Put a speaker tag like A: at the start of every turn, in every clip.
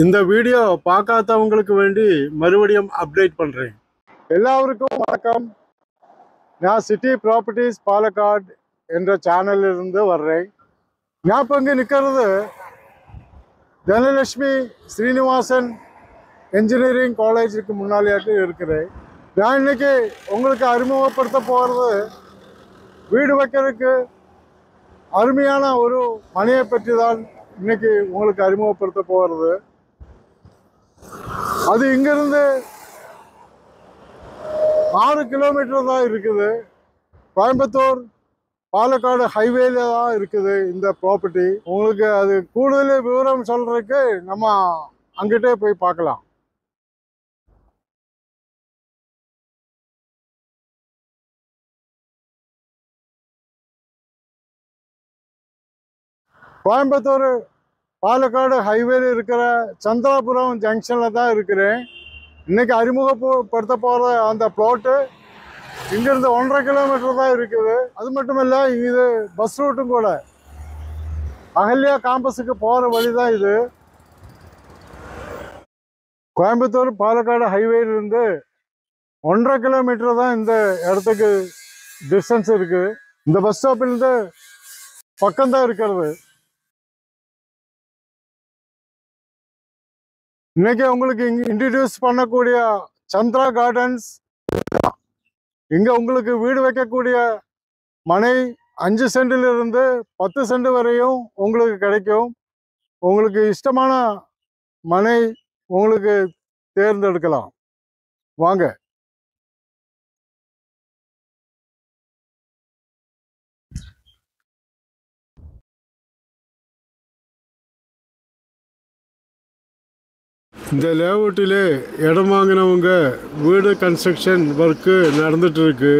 A: இந்த வீடியோ பார்க்காதவங்களுக்கு வேண்டி மறுபடியும் அப்டேட் பண்றேன். எல்லாருக்கும் வணக்கம். நான் சிட்டி ப்ராப்பர்ட்டிஸ் பாலக்காடு என்ற சேனலில் இருந்து வர்றேன். நான் இப்போ இங்கே நிற்கிறது தனலட்சுமி ஸ்ரீனிவாசன் என்ஜினியரிங் காலேஜுக்கு முன்னாலேயாட்டு இருக்கிறேன். நான் இன்னைக்கு உங்களுக்கு அறிமுகப்படுத்த போகிறது வீடு வைக்கிறதுக்கு அருமையான ஒரு மனையை பற்றி தான் இன்னைக்கு உங்களுக்கு அறிமுகப்படுத்த போகிறது. அது இங்கிருந்து 6 கிலோமீட்டர் தான் இருக்குது. கோயம்புத்தூர் பாலக்காடு ஹைவேல தான் இருக்குது இந்த ப்ராப்பர்ட்டி. உங்களுக்கு அது கூடுதல் விவரம் சொல்றதுக்கு நம்ம அங்கிட்டே போய் பார்க்கலாம். கோயம்புத்தூர் பாலக்காடு ஹைவேல இருக்கிற சந்திராபுரம் ஜங்ஷன்ல தான் இருக்கிறேன். இன்னைக்கு அறிமுகப்படுத்த போற அந்த பிளாட்டு இங்கிருந்து 1.5 கிலோமீட்டர் தான் இருக்குது. அது மட்டும் இல்ல, இது பஸ் ரூட்டும் கூட. அகல்யா கேம்பஸுக்கு போற வழி தான் இது. கோயம்புத்தூர் பாலக்காடு ஹைவேல இருந்து 1.5 கிலோமீட்டர் தான் இந்த இடத்துக்கு டிஸ்டன்ஸ் இருக்கு. இந்த பஸ் ஸ்டாப்பில் இருந்து பக்கம்தான் இருக்கிறது. இன்னைக்கு உங்களுக்கு இன்ட்ரடியூஸ் பண்ணக்கூடிய சந்திரா கார்டன்ஸ். இங்க உங்களுக்கு வீடு வைக்கக்கூடிய மனை 5 சென்டில் இருந்து 10 சென்ட் வரையும் உங்களுக்கு கிடைக்கும். உங்களுக்கு இஷ்டமான மனை உங்களுக்கு தேர்ந்தெடுக்கலாம். வாங்க. இந்த லேஅவுட்டிலே இடம் வாங்கினவங்க வீடு கன்ஸ்ட்ரக்ஷன் ஒர்க்கு நடந்துட்டு இருக்கு.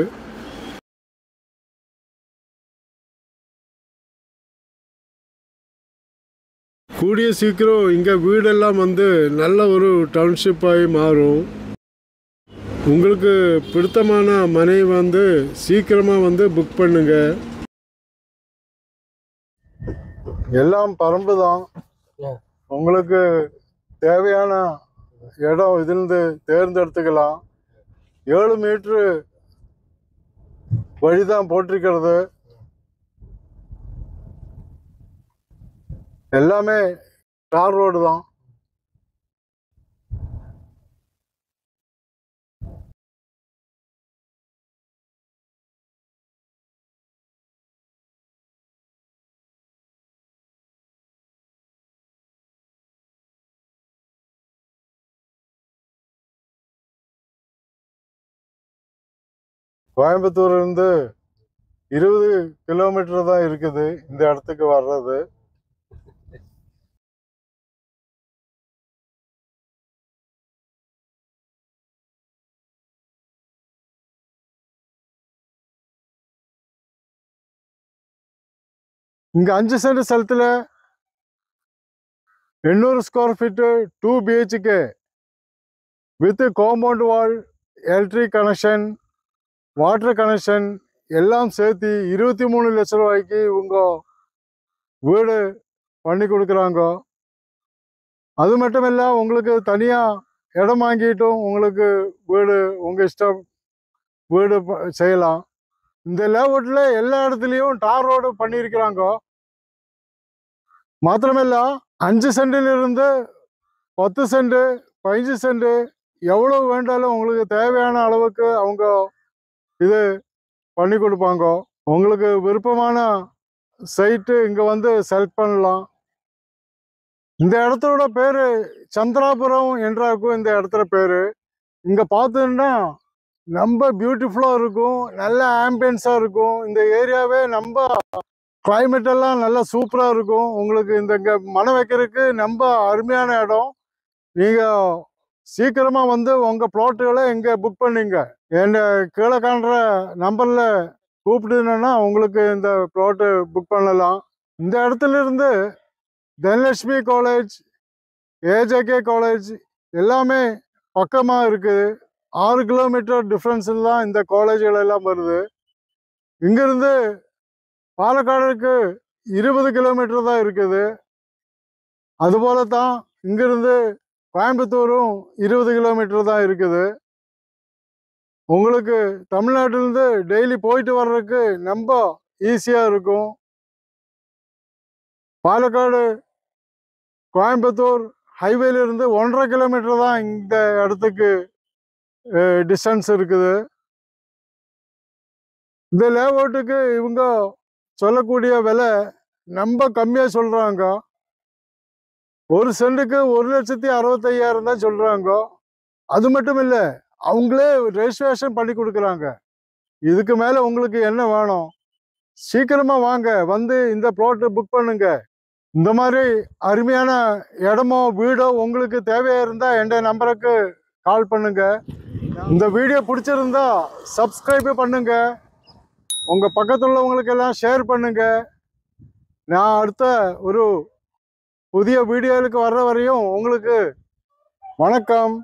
A: கூடிய சீக்கிரம் இங்கே வீடெல்லாம் வந்து நல்ல ஒரு டவுன்ஷிப்பாகி மாறும். உங்களுக்கு பிடித்தமான மனை வந்து சீக்கிரமாக வந்து புக் பண்ணுங்க. எல்லாம் பரம்பு தான். உங்களுக்கு தேவையான இடம் இதிலிருந்து தேர்ந்தெடுத்துக்கலாம். 7 மீட்டரு வழிதான் போட்டிருக்கிறது. எல்லாமே தார் ரோடு தான். கோயம்புத்தூர்ல இருந்து 20 கிலோமீட்டர் தான் இருக்குது இந்த இடத்துக்கு வர்றது. இங்க 5 சென்ட் ஸ்தலத்துல 800 square feet 2 BHK with compound wall, electric connection, water connection எல்லாம் சேர்த்து 23 லட்சம் ரூபாய்க்கு இவங்க வீடு பண்ணி கொடுக்குறாங்க. அது மட்டும் இல்லை, உங்களுக்கு தனியாக இடம் வாங்கிட்டும் உங்களுக்கு வீடு உங்கள் இஷ்டம் வீடு செய்யலாம். இந்த லேஅவுட்டில் எல்லா இடத்துலையும் டார் ரோடு பண்ணியிருக்கிறாங்க. மாத்திரமில்ல, 5 சென்டிலிருந்து 10 சென்ட், 15 சென்ட் எவ்வளோ வேண்டாலும் உங்களுக்கு தேவையான அளவுக்கு அவங்க இது பண்ணி கொடுப்பாங்க. உங்களுக்கு விருப்பமான சைட்டு இங்கே வந்து செலக்ட் பண்ணலாம். இந்த இடத்தோட பேர் சந்திராபுரம் என்றாக்கும். இந்த இடத்துல பேர் இங்கே பார்த்தீங்கன்னா ரொம்ப பியூட்டிஃபுல்லாக இருக்கும், நல்ல ஆம்பியன்ஸாக இருக்கும். இந்த ஏரியாவே ரொம்ப கிளைமேட் எல்லாம் நல்லா சூப்பராக இருக்கும். உங்களுக்கு இந்த இங்கே மனை வைக்கிறதுக்கு ரொம்ப அருமையான இடம். நீங்கள் சீக்கிரமாக வந்து உங்கள் ப்ளாட்டுகளை இங்கே புக் பண்ணிங்க. என் கீழே காண்ற நம்பரில் கூப்பிட்டுனா உங்களுக்கு இந்த ப்ளாட்டு புக் பண்ணலாம். இந்த இடத்துல இருந்து தனலட்சுமி காலேஜ், ஏஜேகே காலேஜ் எல்லாமே பக்கமாக இருக்குது. 6 கிலோமீட்டர் டிஃப்ரென்ஸில் தான் இந்த காலேஜுகள் எல்லாம் வருது. இங்கிருந்து பாலக்காடுக்கு 20 கிலோமீட்டர் தான் இருக்குது. அதுபோல தான் இங்கிருந்து கோயம்புத்தூரும் 20 கிலோமீட்டர் தான் இருக்குது. உங்களுக்கு தமிழ்நாட்டிலேருந்து டெய்லி போயிட்டு வர்றதுக்கு ரொம்ப ஈஸியாக இருக்கும். பாலக்காடு கோயம்புத்தூர் ஹைவேலிருந்து 1.5 கிலோமீட்டர் தான் இந்த இடத்துக்கு டிஸ்டன்ஸ் இருக்குது. இந்த லேஅவுட்டுக்கு இவங்க சொல்லக்கூடிய விலை ரொம்ப கம்மியாக சொல்கிறாங்க. ஒரு சென்ட்டுக்கு 1,65,000 தான் சொல்கிறாங்க. அது மட்டும் இல்லை, அவங்களே ரெஜிஸ்ட்ரேஷன் பண்ணி கொடுக்குறாங்க. இதுக்கு மேலே உங்களுக்கு என்ன வேணும்? சீக்கிரமாக வாங்க, வந்து இந்த ப்ளாட்டை புக் பண்ணுங்க. இந்த மாதிரி அருமையான இடமோ வீடோ உங்களுக்கு தேவையாக இருந்தால் என் நம்பருக்கு கால் பண்ணுங்க. இந்த வீடியோ பிடிச்சிருந்தா சப்ஸ்கிரைப் பண்ணுங்க, உங்கள் பக்கத்தில் உள்ளவங்களுக்கெல்லாம் ஷேர் பண்ணுங்க. நான் அடுத்த ஒரு புதிய வீடியோவுக்கு வர்ற வரையும் உங்களுக்கு வணக்கம்.